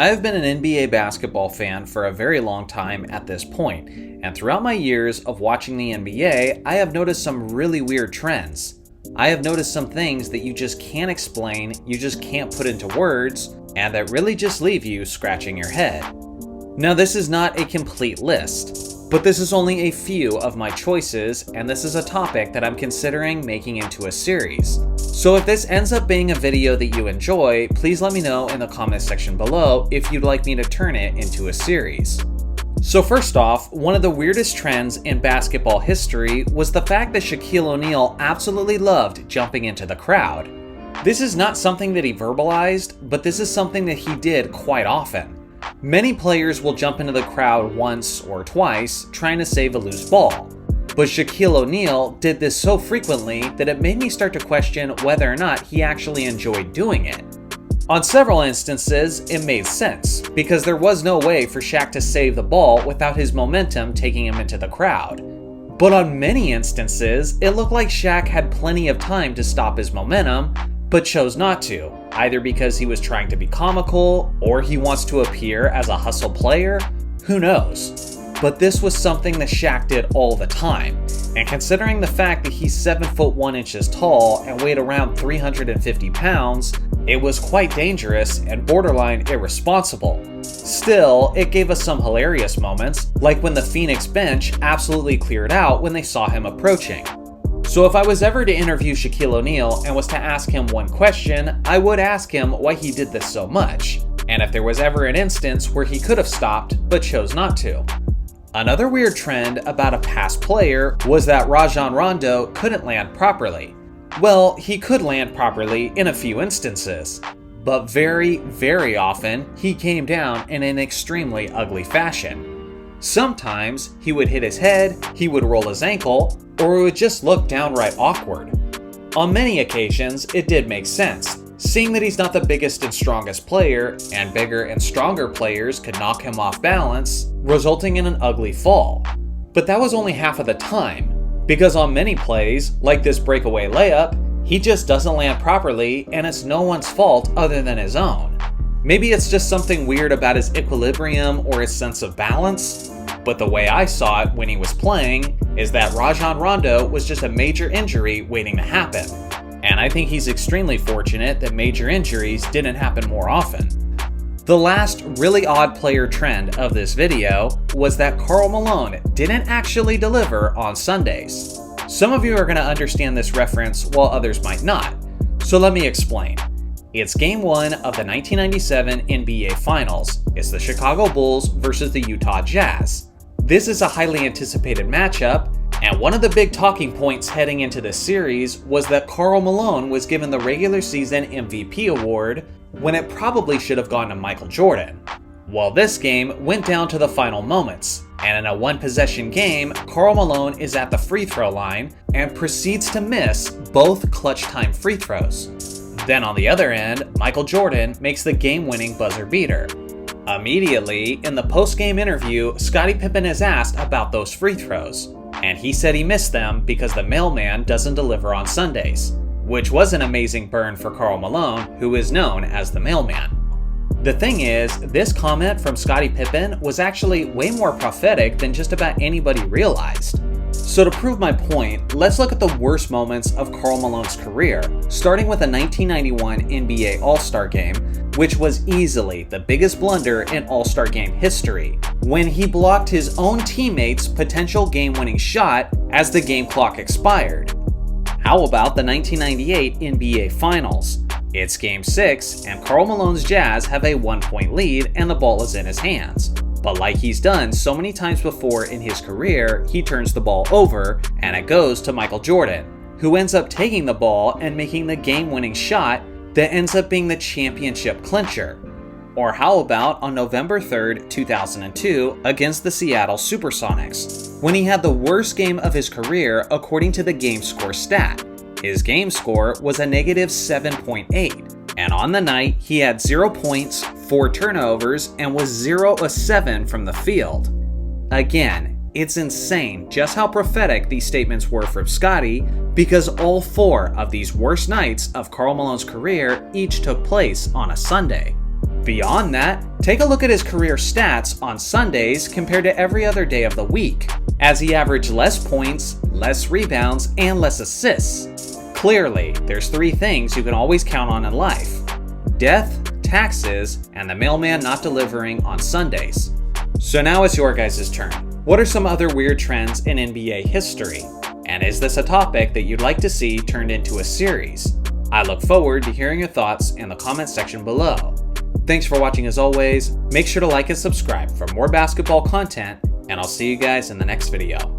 I have been an NBA basketball fan for a very long time at this point, and throughout my years of watching the NBA, I have noticed some really weird trends. I have noticed some things that you just can't explain, you just can't put into words, and that really just leave you scratching your head. Now, this is not a complete list, but this is only a few of my choices, and this is a topic that I'm considering making into a series. So if this ends up being a video that you enjoy, please let me know in the comment section below if you'd like me to turn it into a series. So first off, one of the weirdest trends in basketball history was the fact that Shaquille O'Neal absolutely loved jumping into the crowd. This is not something that he verbalized, but this is something that he did quite often. Many players will jump into the crowd once or twice trying to save a loose ball. But Shaquille O'Neal did this so frequently that it made me start to question whether or not he actually enjoyed doing it. On several instances, it made sense, because there was no way for Shaq to save the ball without his momentum taking him into the crowd. But on many instances, it looked like Shaq had plenty of time to stop his momentum, but chose not to, either because he was trying to be comical, or he wants to appear as a hustle player, who knows. But this was something that Shaq did all the time, and considering the fact that he's 7 foot 1 inches tall and weighed around 350 pounds, it was quite dangerous and borderline irresponsible. Still, it gave us some hilarious moments, like when the Phoenix bench absolutely cleared out when they saw him approaching. So if I was ever to interview Shaquille O'Neal and was to ask him one question, I would ask him why he did this so much, and if there was ever an instance where he could have stopped but chose not to. Another weird trend about a past player was that Rondo couldn't land properly. Well, he could land properly in a few instances, but very, very often he came down in an extremely ugly fashion. Sometimes he would hit his head, he would roll his ankle, or it would just look downright awkward. On many occasions, it did make sense, seeing that he's not the biggest and strongest player, and bigger and stronger players could knock him off balance, resulting in an ugly fall. But that was only half of the time, because on many plays, like this breakaway layup, he just doesn't land properly, and it's no one's fault other than his own. Maybe it's just something weird about his equilibrium or his sense of balance, but the way I saw it when he was playing is that Rondo was just a major injury waiting to happen. And I think he's extremely fortunate that major injuries didn't happen more often. The last really odd player trend of this video was that Karl Malone didn't actually deliver on Sundays. Some of you are going to understand this reference while others might not, so let me explain. It's Game 1 of the 1997 NBA Finals. It's the Chicago Bulls versus the Utah Jazz. This is a highly anticipated matchup, and one of the big talking points heading into this series was that Karl Malone was given the regular season MVP award when it probably should have gone to Michael Jordan. Well, this game went down to the final moments, and in a one-possession game, Karl Malone is at the free throw line and proceeds to miss both clutch time free throws. Then on the other end, Michael Jordan makes the game-winning buzzer beater. Immediately, in the post-game interview, Scottie Pippen is asked about those free throws, and he said he missed them because the mailman doesn't deliver on Sundays, which was an amazing burn for Karl Malone, who is known as the mailman. The thing is, this comment from Scottie Pippen was actually way more prophetic than just about anybody realized. So to prove my point, let's look at the worst moments of Karl Malone's career, starting with a 1991 NBA All-Star Game, which was easily the biggest blunder in All-Star Game history, when he blocked his own teammate's potential game-winning shot as the game clock expired. How about the 1998 NBA Finals? It's Game 6, and Karl Malone's Jazz have a 1-point lead and the ball is in his hands. But like he's done so many times before in his career, he turns the ball over, and it goes to Michael Jordan, who ends up taking the ball and making the game-winning shot that ends up being the championship clincher. Or how about on November 3rd, 2002 against the Seattle Supersonics, when he had the worst game of his career according to the game score stat. His game score was a negative 7.8, and on the night he had 0 points, 4 turnovers, and was 0 of 7 from the field. Again, it's insane just how prophetic these statements were from Scottie, because all 4 of these worst nights of Karl Malone's career each took place on a Sunday. Beyond that, take a look at his career stats on Sundays compared to every other day of the week, as he averaged less points, less rebounds, and less assists. Clearly, there's three things you can always count on in life: death, taxes, and the mailman not delivering on Sundays. So now it's your guys' turn. What are some other weird trends in NBA history? And is this a topic that you'd like to see turned into a series? I look forward to hearing your thoughts in the comment section below. Thanks for watching as always. Make sure to like and subscribe for more basketball content, and I'll see you guys in the next video.